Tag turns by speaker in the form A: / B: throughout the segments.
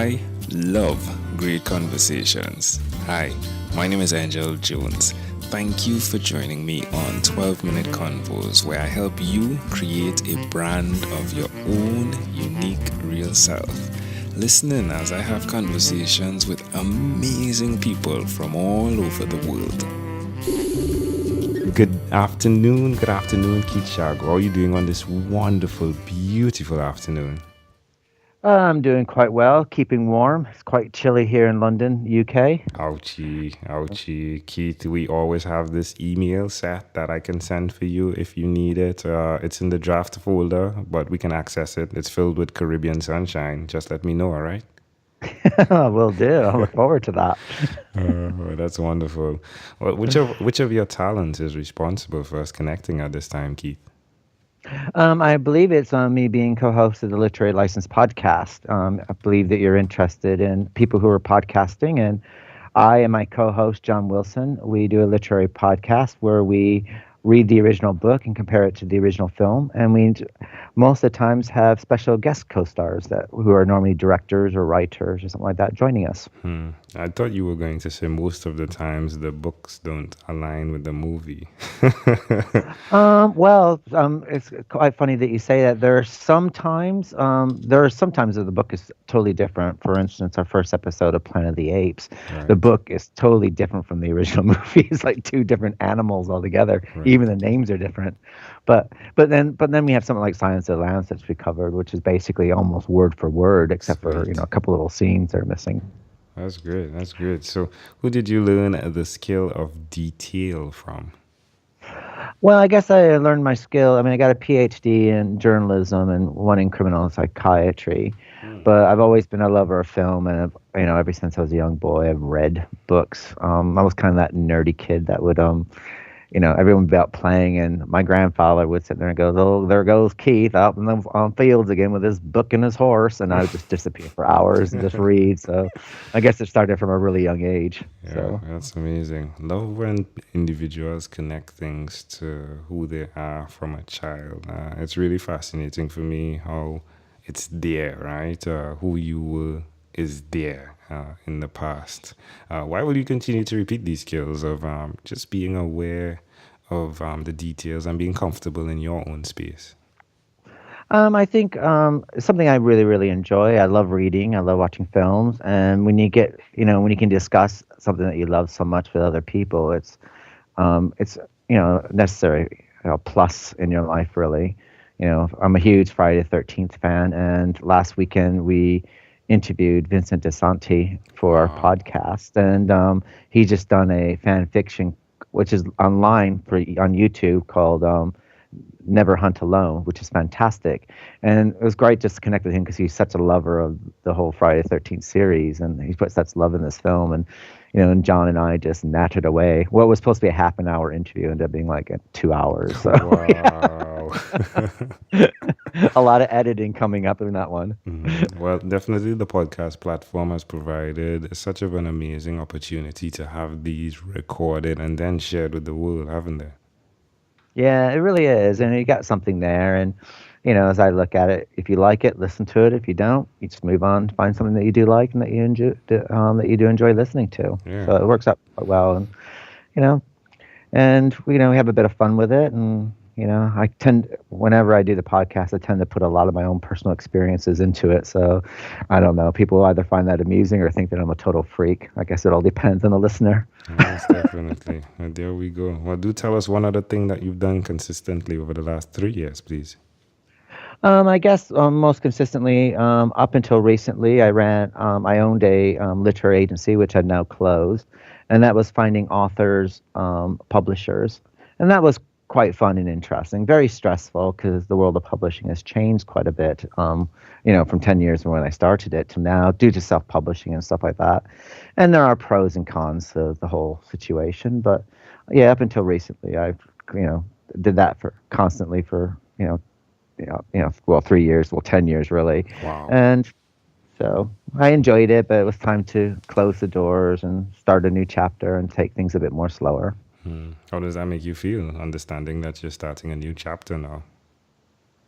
A: I love great conversations. Hi, my name is Angel Jones. Thank you for joining me on 12-Minute Convos, where I help you create a brand of your own unique real self. Listen in as I have conversations with amazing people from all over the world. Good afternoon, Keith Chawgo. How are you doing on this wonderful, beautiful afternoon?
B: I'm doing quite well, keeping warm. It's quite chilly here in London, UK.
A: Ouchie. Keith, we always have this email set that I can send for you if you need it. It's in the draft folder, but we can access it. It's filled with Caribbean sunshine. Just let me know, all right?
B: Will do. I look forward to that.
A: That's wonderful. Well, which of your talents is responsible for us connecting at this time, Keith?
B: I believe it's me being co-host of the Literary License podcast. I believe that you're interested in people who are podcasting, and I and my co-host, John Wilson, we do a literary podcast where we read the original book and compare it to the original film. And we most of the times have special guest co-stars who are normally directors or writers or something like that joining us.
A: I thought you were going to say most of the times the books don't align with the movie.
B: It's quite funny that you say that. There are sometimes that the book is totally different. For instance, our first episode of Planet of the Apes,
A: Right.
B: the book is totally different from the original movie. It's like two different animals altogether.
A: Right.
B: Even the names are different. But then we have something like Silence of the Lambs that's recovered, which is basically almost word for word, except for
A: Sweet.
B: a couple little scenes that are missing.
A: That's great. So, who did you learn the skill of detail from?
B: Well, I guess I learned my skill. I mean, I got a PhD in journalism and one in criminal psychiatry, but I've always been a lover of film, and ever since I was a young boy, I've read books. I was kind of that nerdy kid that would, everyone would be out playing, and my grandfather would sit there and go, "Oh, there goes Keith out in the fields again with his book and his horse," and I would just disappear for hours and just read. So, I guess it started from a really young age.
A: Yeah,
B: So.
A: that's amazing. Love when individuals connect things to who they are from a child. It's really fascinating for me how it's there, right? Who you were is there in the past. Why will you continue to repeat these skills of just being aware of the details and being comfortable in your own space?
B: I think it's something I really, really enjoy. I love reading. I love watching films. And when you when you can discuss something that you love so much with other people, it's necessary, plus in your life, really. I'm a huge Friday the 13th fan. And last weekend we interviewed Vincent DeSanti for our podcast. And he just done a fan fiction, which is online on YouTube called Never Hunt Alone, which is fantastic. And it was great just to connect with him because he's such a lover of the whole Friday the 13th series, and he put such love in this film. And John and I just nattered away. What was supposed to be a half an hour interview ended up being like 2 hours. So
A: Wow.
B: a lot of editing coming up in that one.
A: Well, definitely the podcast platform has provided such of an amazing opportunity to have these recorded and then shared with the world, haven't they?
B: Yeah, it really is. And you got something there. And, as I look at it, if you like it, listen to it. If you don't, you just move on, find something that you do like and that you enjoy, that you do enjoy listening to.
A: Yeah.
B: So it works out quite well. And we have a bit of fun with it. And, whenever I do the podcast, I tend to put a lot of my own personal experiences into it. So I don't know. People either find that amusing or think that I'm a total freak. I guess it all depends on the listener.
A: Yes, definitely. And there we go. Well, do tell us one other thing that you've done consistently over the last 3 years, please.
B: I guess most consistently, up until recently, I owned a literary agency, which had now closed, and that was finding authors, publishers, and that was quite fun and interesting. Very stressful because the world of publishing has changed quite a bit, from 10 years from when I started it to now, due to self-publishing and stuff like that. And there are pros and cons to the whole situation, but yeah, up until recently, I've did that constantly for 3 years, 10 years really.
A: Wow.
B: And so I enjoyed it, but it was time to close the doors and start a new chapter and take things a bit more slower.
A: How does that make you feel, understanding that you're starting a new chapter now?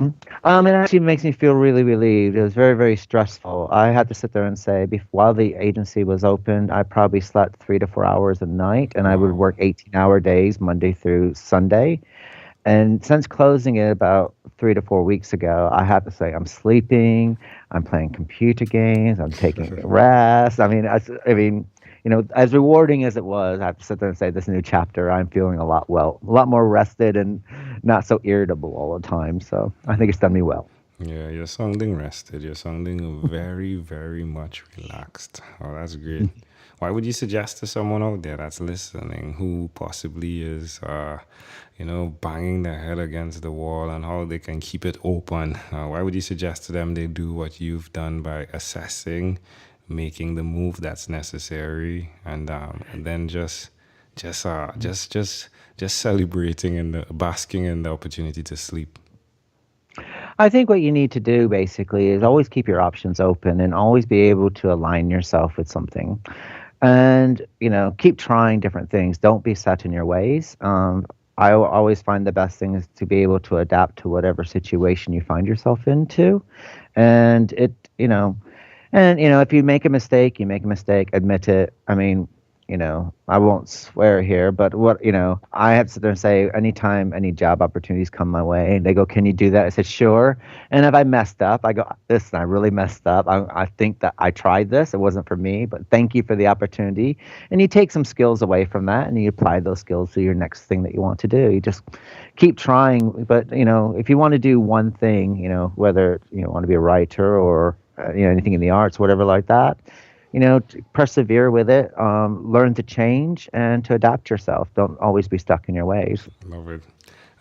B: It actually makes me feel really relieved. It was very, very stressful. I had to sit there and say, while the agency was open, I probably slept 3 to 4 hours a night, and I would
A: Wow.
B: work 18-hour days, Monday through Sunday. And since closing it about 3 to 4 weeks ago, I have to say I'm sleeping, I'm playing computer games, I'm taking rest. I mean, as rewarding as it was, I have to sit there and say this new chapter, I'm feeling a lot more rested and not so irritable all the time. So I think it's done me well.
A: Yeah, you're sounding rested. You're sounding very, very much relaxed. Oh, that's great. Why would you suggest to someone out there that's listening who possibly is, banging their head against the wall and how they can keep it open? Why would you suggest to them they do what you've done by assessing, making the move that's necessary, and then just celebrating and basking in the opportunity to sleep?
B: I think what you need to do basically is always keep your options open and always be able to align yourself with something. And keep trying different things. Don't be set in your ways. Always find the best thing is to be able to adapt to whatever situation you find yourself into. And if you make a mistake, you make a mistake, admit it. I mean, I won't swear here, but I have to sit there and say, anytime any job opportunities come my way, they go, "Can you do that?" I said, "Sure." And if I messed up, I go, "Listen, I really messed up. I think that I tried this. It wasn't for me, but thank you for the opportunity." And you take some skills away from that and you apply those skills to your next thing that you want to do. You just keep trying. But, if you want to do one thing, whether you want to be a writer or, anything in the arts, whatever like that, to persevere with it, learn to change and to adapt yourself. Don't always be stuck in your ways.
A: Love it.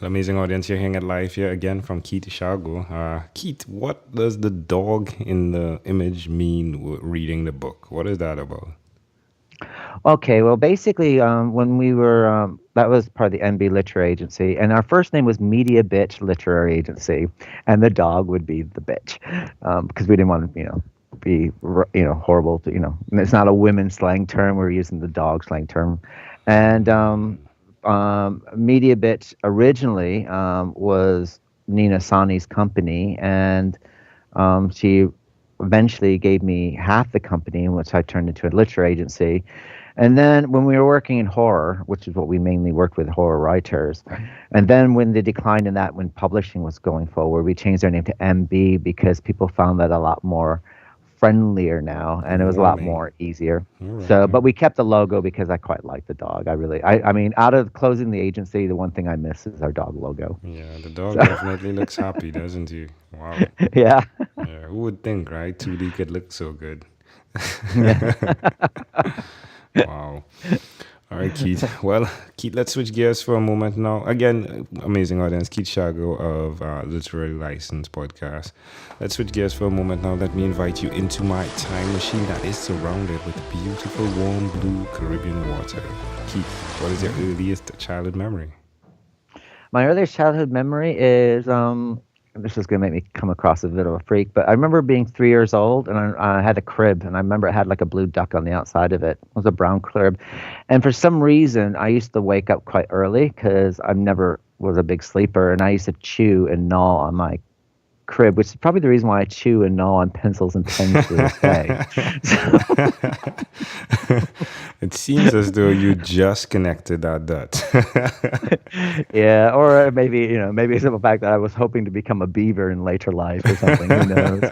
A: An amazing audience. You're hearing it live here again from Keith Chawgo. Keith, what does the dog in the image mean reading the book? What is that about?
B: Okay, well, basically, when we were, that was part of the NB Literary Agency, and our first name was Media Bitch Literary Agency, and the dog would be the bitch, because we didn't want to, be, horrible to, and it's not a women's slang term. We're using the dog slang term. And Media Bitch originally was Nina Sani's company, and she eventually gave me half the company, which I turned into a literary agency. And then when we were working in horror, which is what we mainly worked with, horror writers, and then when the decline in that, when publishing was going forward, we changed our name to MB because people found that a lot more friendlier now, and it was a lot
A: Warming.
B: more easier.
A: All right.
B: So, but we kept the logo because I quite like the dog. I mean, out of closing the agency, the one thing I miss is our dog logo.
A: Yeah, the dog definitely looks happy, doesn't he? Wow.
B: Yeah.
A: Yeah, who would think, right? 2D could look so good. Wow. All right, Keith. Well, Keith, let's switch gears for a moment now. Again, amazing audience, Keith Chawgo of Literary License Podcast. Let's switch gears for a moment now. Let me invite you into my time machine that is surrounded with beautiful, warm, blue Caribbean water. Keith, what is your earliest childhood memory?
B: My earliest childhood memory is this is going to make me come across a bit of a freak, but I remember being 3 years old and I had a crib, and I remember it had like a blue duck on the outside of it. It was a brown crib. And for some reason, I used to wake up quite early because I never was a big sleeper, and I used to chew and gnaw on my crib, which is probably the reason why I chew and gnaw on pencils and pens to this day.
A: It seems as though you just connected that dot.
B: Yeah, or maybe it's the fact that I was hoping to become a beaver in later life or something. Who knows?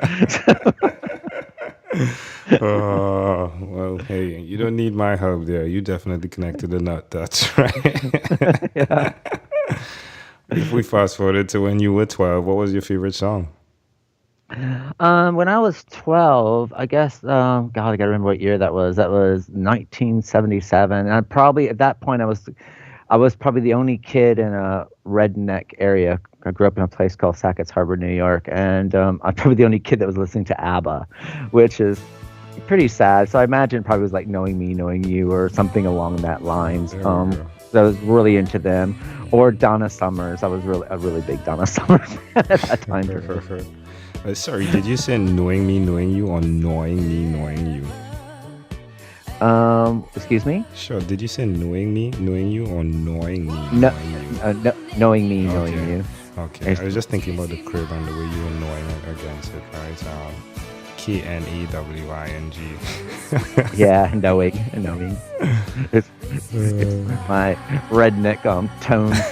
A: Oh, well, hey, you don't need my help there. You definitely connected the nut. That's right.
B: Yeah.
A: If we fast forward to when you were 12, what was your favorite song?
B: When I was 12, I guess, God, I gotta remember what year that was. That was 1977. And I probably, at that point, I was probably the only kid in a redneck area. I grew up in a place called Sackets Harbour, New York, and I'm probably the only kid that was listening to ABBA, which is pretty sad. So I imagine it probably was like Knowing Me, Knowing You, or something along that lines.
A: There we go.
B: So I was really into them. Or Donna Summers. I was a really big Donna Summers fan at that time for her.
A: Sorry, did you say Knowing Me, Knowing You, or Knowing Me, Knowing You?
B: Excuse me?
A: Sure, did you say Knowing Me, Knowing You, or Knowing Me,
B: No,
A: Knowing You?
B: Knowing Me, Knowing
A: Okay.
B: You.
A: Okay, I was just thinking about the crib and the way you were gnawing against it, right? Knawing.
B: Yeah, knowing. It's my redneck tone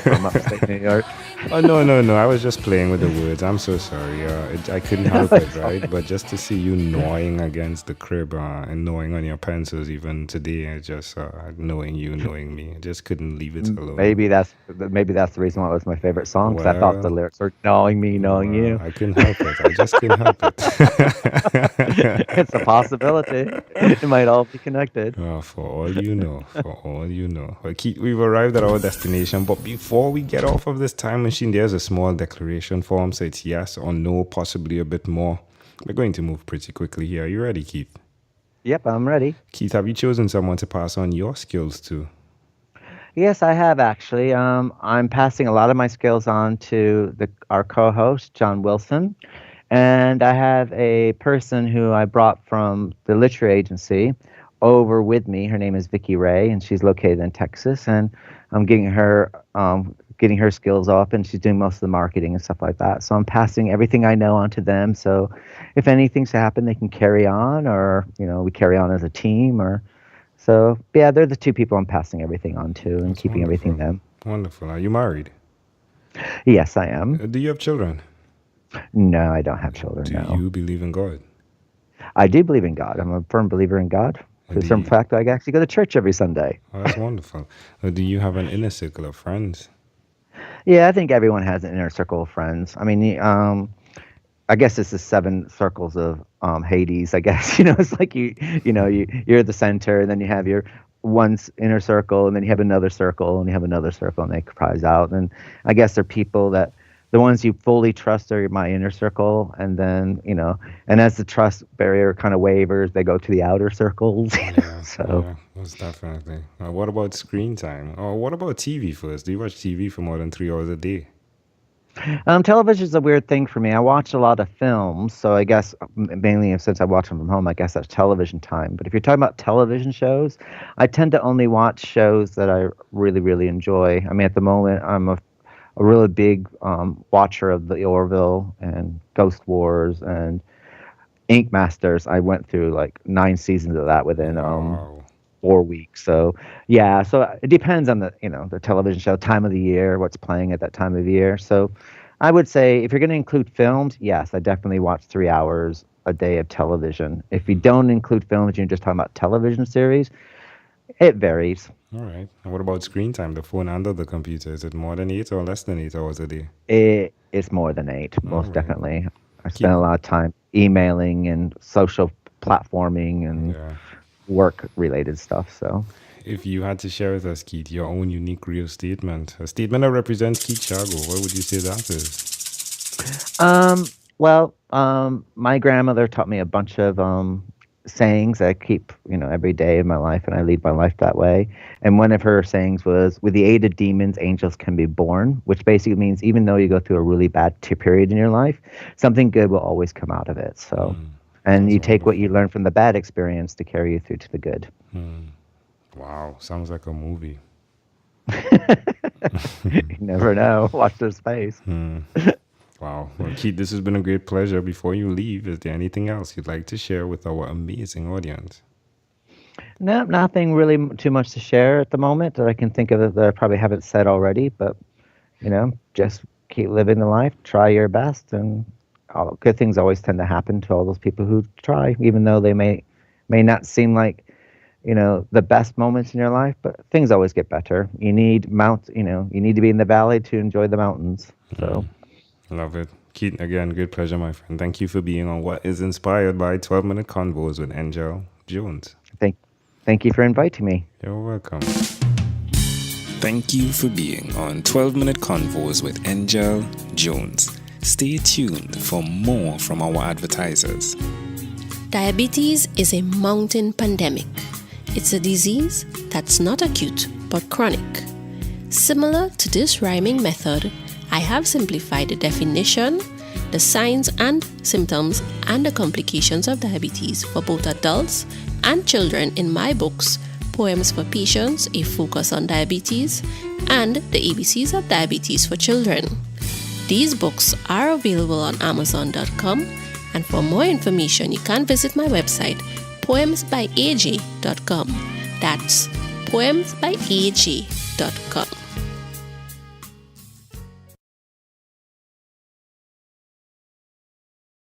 B: from upstate New York.
A: Oh, no. I was just playing with the words. I'm so sorry. I couldn't help it, right? But just to see you gnawing against the crib and gnawing on your pencils even today, I just knowing you, knowing me, I just couldn't leave it alone.
B: Maybe that's the reason why it was my favorite song, because I thought the lyrics were knowing me, knowing you.
A: I couldn't help it. I just couldn't help it.
B: It's a possibility. It might all be connected.
A: For all you know. Well, Keith, we've arrived at our destination, but before we get off of this time machine, there's a small declaration form, so it's yes or no, possibly a bit more. We're going to move pretty quickly here. Are you ready, Keith?
B: Yep, I'm ready.
A: Keith, have you chosen someone to pass on your skills to?
B: Yes, I have actually. I'm passing a lot of my skills on to our co-host, John Wilson. And I have a person who I brought from the literary agency over with me. Her name is Vicky Ray, and she's located in Texas. And I'm getting her skills up, and she's doing most of the marketing and stuff like that. So I'm passing everything I know on to them. So if anything's to happen, they can carry on, or we carry on as a team. So yeah, they're the two people I'm passing everything on to, and
A: That's
B: keeping
A: wonderful.
B: everything them.
A: Wonderful. Are you married?
B: Yes, I am.
A: Do you have children?
B: No, I don't have children.
A: Do
B: No.
A: you believe in God?
B: I do believe in God. I'm a firm believer in God. For the simple fact, I actually go to church every Sunday.
A: Oh, that's wonderful. Do you have an inner circle of friends?
B: Yeah, I think everyone has an inner circle of friends. I mean, I guess it's the 7 circles of Hades. I guess it's like you're the center, and then you have your one inner circle, and then you have another circle, and you have another circle, and they comprise out. And I guess they're people that the ones you fully trust are my inner circle, and then and as the trust barrier kind of wavers, they go to the outer circles.
A: Yeah, most definitely. What about screen time? Or what about TV first? Do you watch TV for more than 3 hours a day?
B: Television is a weird thing for me. I watch a lot of films, so I guess mainly since I watch them from home, I guess that's television time. But if you're talking about television shows, I tend to only watch shows that I really, really enjoy. I mean, at the moment, I'm a really big watcher of the Orville and Ghost Wars and Ink Masters. I went through like 9 seasons of that within 4 weeks. So yeah, so it depends on the television show, time of the year, what's playing at that time of year. So I would say if you're going to include films, yes, I definitely watch 3 hours a day of television. If you don't include films, you're just talking about television series, it varies.
A: All right. And what about screen time, the phone and the computer? Is it more than 8 or less than 8 hours a day?
B: It's more than 8, most definitely. I spend a lot of time emailing and social platforming and work-related stuff. So,
A: if you had to share with us, Keith, your own unique real statement, a statement that represents Keith Chawgo, what would you say that is?
B: Well, my grandmother taught me a bunch of sayings that I keep, every day of my life, and I lead my life that way. And one of her sayings was, "With the aid of demons, angels can be born," which basically means even though you go through a really bad period in your life, something good will always come out of it. So, and you take what you learn from the bad experience to carry you through to the good.
A: Wow, sounds like a movie.
B: You never know. Watch their space.
A: Wow. Well, Keith, this has been a great pleasure. Before you leave, is there anything else you'd like to share with our amazing audience?
B: No, nothing really too much to share at the moment that I can think of that I probably haven't said already. But, just keep living the life, try your best, and all good things always tend to happen to all those people who try, even though they may not seem like, the best moments in your life, but things always get better. You need you need to be in the valley to enjoy the mountains. So.
A: Love it. Keith, again, good pleasure, my friend. Thank you for being on what is inspired by 12-Minute Convos with Angel Jones.
B: Thank you for inviting me.
A: You're welcome. Thank you for being on 12-Minute Convos with Angel Jones. Stay tuned for more from our advertisers.
C: Diabetes is a mountain pandemic. It's a disease that's not acute but chronic. Similar to this rhyming method, I have simplified the definition, the signs and symptoms, and the complications of diabetes for both adults and children in my books, Poems for Patients, A Focus on Diabetes, and The ABCs of Diabetes for Children. These books are available on Amazon.com, and for more information, you can visit my website, poemsbyaj.com. That's poemsbyaj.com.